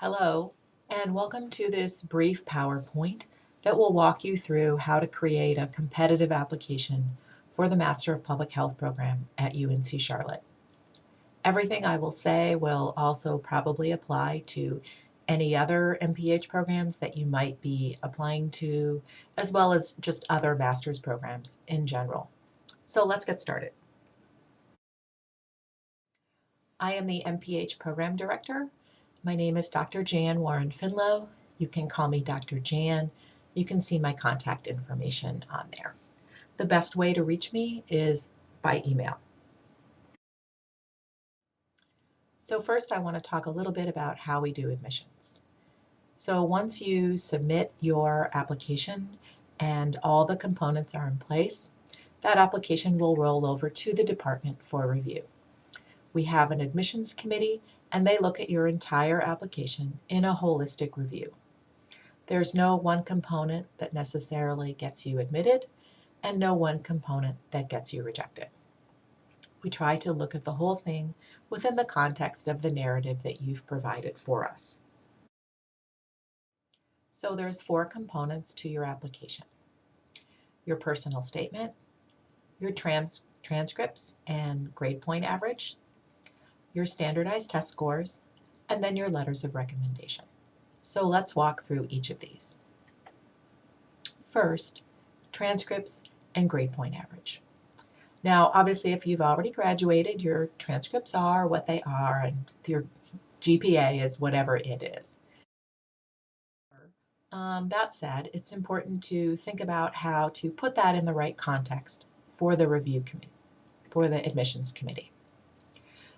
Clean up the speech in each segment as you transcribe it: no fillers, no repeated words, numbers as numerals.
Hello, and welcome to this brief PowerPoint that will walk you through how to create a competitive application for the Master of Public Health program at UNC Charlotte. Everything I will say will also probably apply to any other MPH programs that you might be applying to, as well as just other master's programs in general. So let's get started. I am the MPH Program Director. My name is Dr. Jan Warren Finlow. You can call me Dr. Jan. You can see my contact information on there. The best way to reach me is by email. So first I want to talk a little bit about how we do admissions. So once you submit your application and all the components are in place, that application will roll over to the department for review. We have an admissions committee and they look at your entire application in a holistic review. There's no one component that necessarily gets you admitted and no one component that gets you rejected. We try to look at the whole thing within the context of the narrative that you've provided for us. So there's 4 components to your application: your personal statement, your transcripts and grade point average, your standardized test scores, and then your letters of recommendation. So let's walk through each of these. First, transcripts and grade point average. Now, obviously, if you've already graduated, your transcripts are what they are, and your GPA is whatever it is. That said, it's important to think about how to put that in the right context for the review committee, for the admissions committee.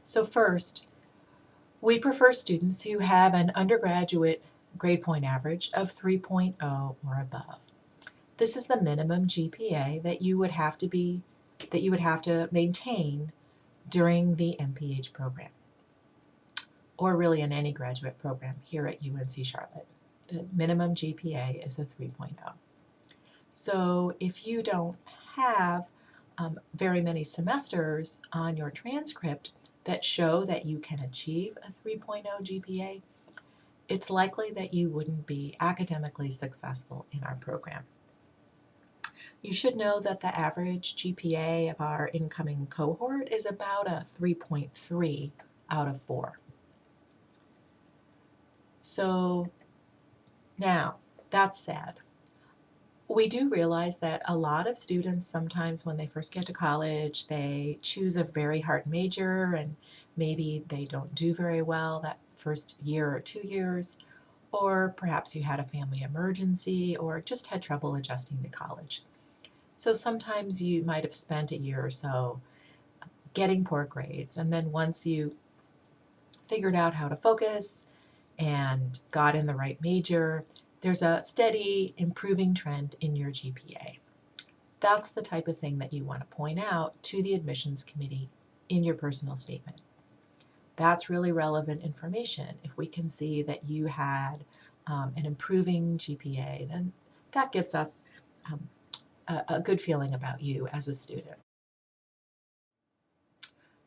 So first, we prefer students who have an undergraduate grade point average of 3.0 or above. This is the minimum GPA that you would have to maintain during the MPH program, or really in any graduate program here at UNC Charlotte. The minimum GPA is a 3.0. So if you don't have very many semesters on your transcript that show that you can achieve a 3.0 GPA, it's likely that you wouldn't be academically successful in our program. You should know that the average GPA of our incoming cohort is about a 3.3 out of 4. So now, that said, we do realize that a lot of students sometimes when they first get to college, they choose a very hard major and maybe they don't do very well that first year or 2 years, or perhaps you had a family emergency or just had trouble adjusting to college. So sometimes you might have spent a year or so getting poor grades, and then once you figured out how to focus and got in the right major, there's a steady improving trend in your GPA. That's the type of thing that you want to point out to the admissions committee in your personal statement. That's really relevant information. If we can see that you had an improving GPA, then that gives us a good feeling about you as a student.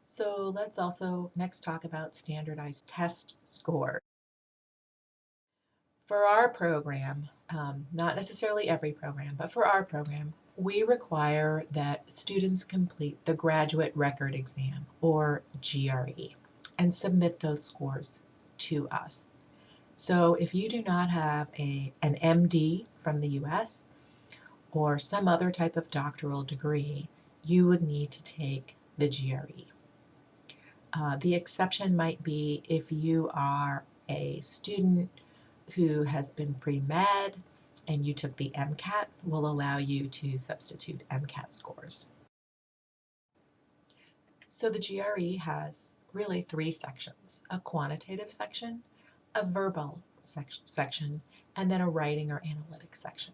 So let's also next talk about standardized test scores. For our program, not necessarily every program, but for our program, we require that students complete the Graduate Record Exam, or GRE, and submit those scores to us. So if you do not have an MD from the US or some other type of doctoral degree, you would need to take the GRE. The exception might be if you are a student who has been pre-med and you took the MCAT, will allow you to substitute MCAT scores. So the GRE has really 3 sections: a quantitative section, a verbal section, and then a writing or analytics section.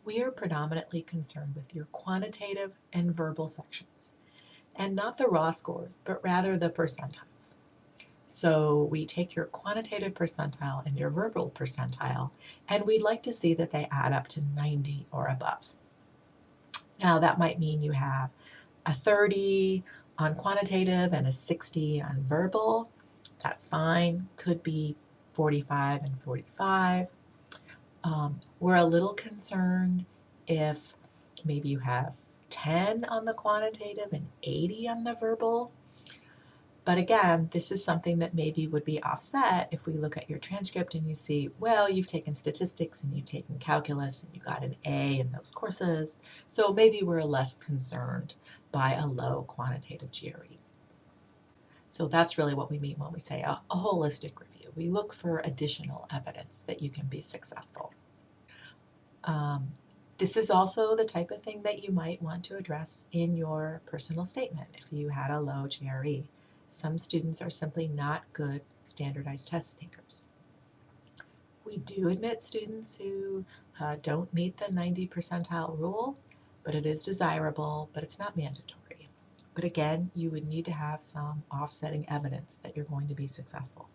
We are predominantly concerned with your quantitative and verbal sections, and not the raw scores, but rather the percentiles. So we take your quantitative percentile and your verbal percentile, and we'd like to see that they add up to 90 or above. Now that might mean you have a 30 on quantitative and a 60 on verbal. That's fine. Could be 45 and 45. We're a little concerned if maybe you have 10 on the quantitative and 80 on the verbal. But again, this is something that maybe would be offset if we look at your transcript and you see, well, you've taken statistics and you've taken calculus and you got an A in those courses. So maybe we're less concerned by a low quantitative GRE. So that's really what we mean when we say a holistic review. We look for additional evidence that you can be successful. This is also the type of thing that you might want to address in your personal statement if you had a low GRE. Some students are simply not good standardized test takers. We do admit students who don't meet the 90 percentile rule, but it is desirable, but it's not mandatory. But again, you would need to have some offsetting evidence that you're going to be successful.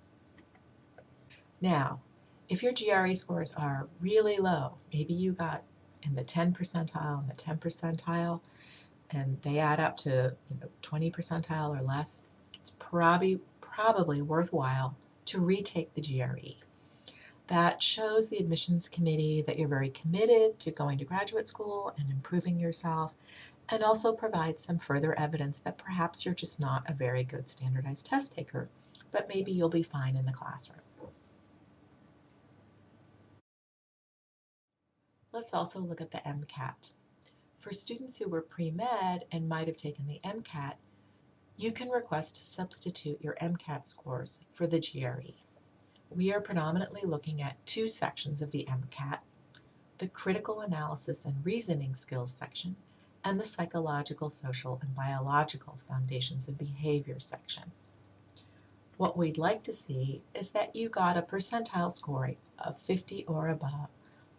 Now, if your GRE scores are really low, maybe you got in the 10 percentile and the 10 percentile, and they add up to 20 percentile or less, it's probably worthwhile to retake the GRE. That shows the admissions committee that you're very committed to going to graduate school and improving yourself, and also provides some further evidence that perhaps you're just not a very good standardized test taker, but maybe you'll be fine in the classroom. Let's also look at the MCAT. For students who were pre-med and might have taken the MCAT, you can request to substitute your MCAT scores for the GRE. We are predominantly looking at two sections of the MCAT, the critical analysis and reasoning skills section, and the psychological, social, and biological foundations of behavior section. What we'd like to see is that you got a percentile score of 50 or above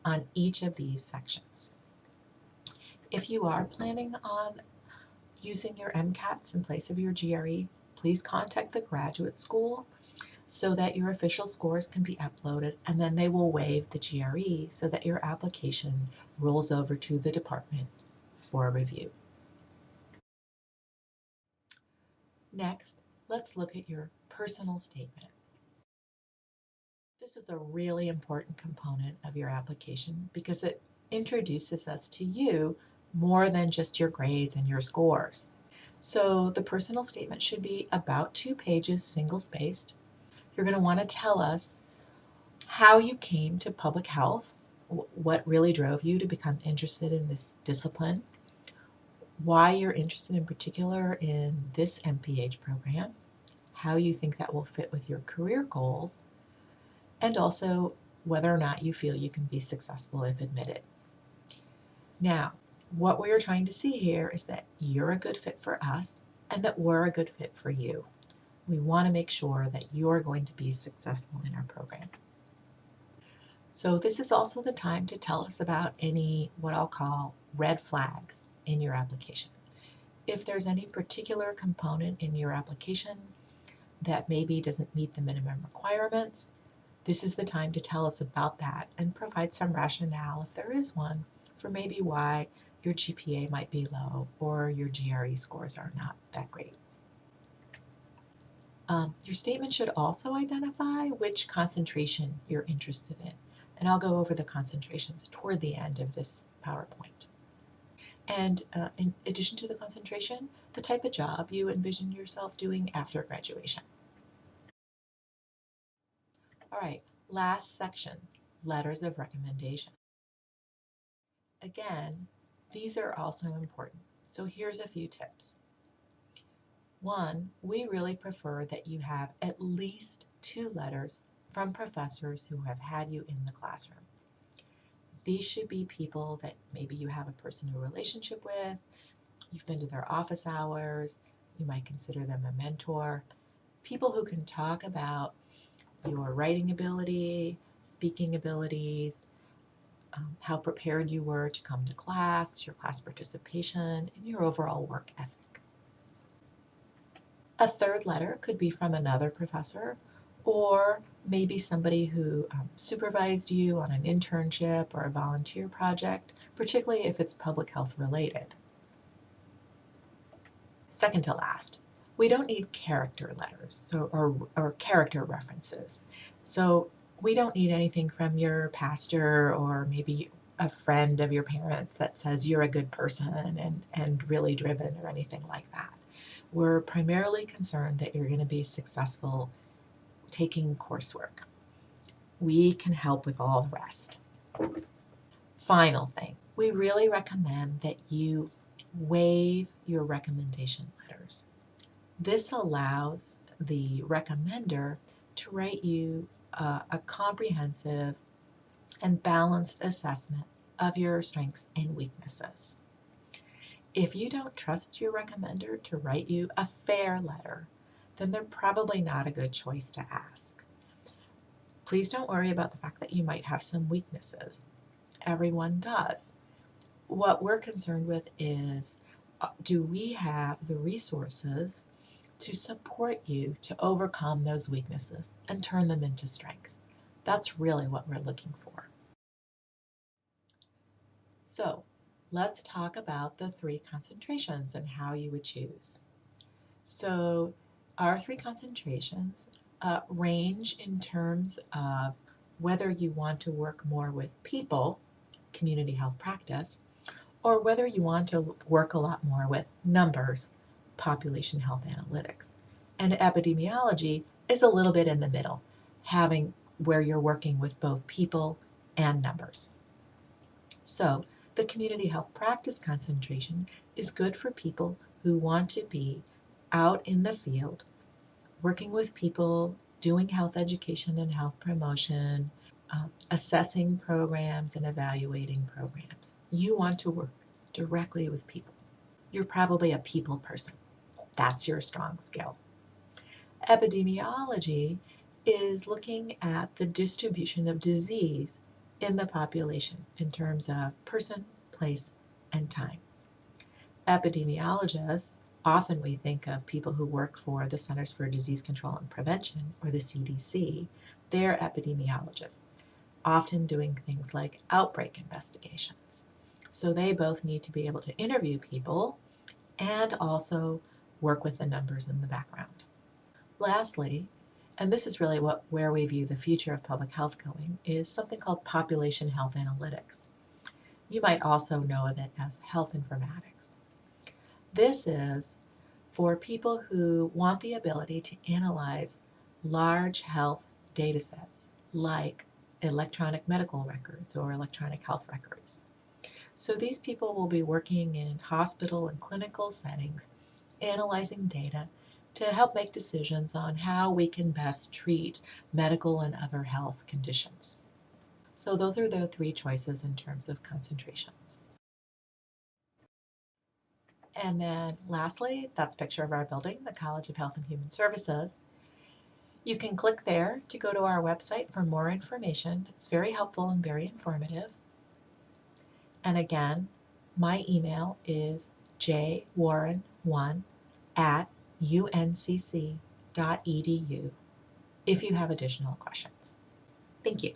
on each of these sections. If you are planning on using your MCATs in place of your GRE, please contact the graduate school so that your official scores can be uploaded, and then they will waive the GRE so that your application rolls over to the department for review. Next, let's look at your personal statement. This is a really important component of your application because it introduces us to you more than just your grades and your scores. So the personal statement should be about 2 pages, single-spaced. You're going to want to tell us how you came to public health, what really drove you to become interested in this discipline, why you're interested in particular in this MPH program, how you think that will fit with your career goals, and also whether or not you feel you can be successful if admitted. Now, what we are trying to see here is that you're a good fit for us and that we're a good fit for you. We want to make sure that you're going to be successful in our program. So this is also the time to tell us about any what I'll call red flags in your application. If there's any particular component in your application that maybe doesn't meet the minimum requirements, this is the time to tell us about that and provide some rationale, if there is one, for maybe why your GPA might be low or your GRE scores are not that great. Your statement should also identify which concentration you're interested in, and I'll go over the concentrations toward the end of this PowerPoint. And in addition to the concentration, the type of job you envision yourself doing after graduation. All right, last section, letters of recommendation. Again, these are also important, so here's a few tips. One, we really prefer that you have at least 2 letters from professors who have had you in the classroom. These should be people that maybe you have a personal relationship with, you've been to their office hours, you might consider them a mentor, people who can talk about your writing ability, speaking abilities, how prepared you were to come to class, your class participation, and your overall work ethic. A third letter could be from another professor, or maybe somebody who supervised you on an internship or a volunteer project, particularly if it's public health related. Second to last, we don't need character letters or character references. So We don't need anything from your pastor or maybe a friend of your parents that says you're a good person and really driven or anything like that. We're primarily concerned that you're going to be successful taking coursework. We can help with all the rest. Final thing, we really recommend that you waive your recommendation letters. This allows the recommender to write you a comprehensive and balanced assessment of your strengths and weaknesses. If you don't trust your recommender to write you a fair letter, then they're probably not a good choice to ask. Please don't worry about the fact that you might have some weaknesses. Everyone does. What we're concerned with is, do we have the resources to support you to overcome those weaknesses and turn them into strengths? That's really what we're looking for. So let's talk about the 3 concentrations and how you would choose. So our 3 concentrations range in terms of whether you want to work more with people, community health practice, or whether you want to work a lot more with numbers, population health analytics. And epidemiology is a little bit in the middle, having where you're working with both people and numbers. So the community health practice concentration is good for people who want to be out in the field, working with people, doing health education and health promotion, assessing programs and evaluating programs. You want to work directly with people. You're probably a people person. That's your strong skill. Epidemiology is looking at the distribution of disease in the population in terms of person, place, and time. Epidemiologists, often we think of people who work for the Centers for Disease Control and Prevention, or the CDC. They're epidemiologists, often doing things like outbreak investigations. So they both need to be able to interview people and also work with the numbers in the background. Lastly, and this is really where we view the future of public health going, is something called population health analytics. You might also know of it as health informatics. This is for people who want the ability to analyze large health data sets like electronic medical records or electronic health records. So these people will be working in hospital and clinical settings, analyzing data to help make decisions on how we can best treat medical and other health conditions. So those are the 3 choices in terms of concentrations. And then lastly, that's a picture of our building, the College of Health and Human Services. You can click there to go to our website for more information. It's very helpful and very informative. And again, my email is jwarren1@uncc.edu if you have additional questions. Thank you.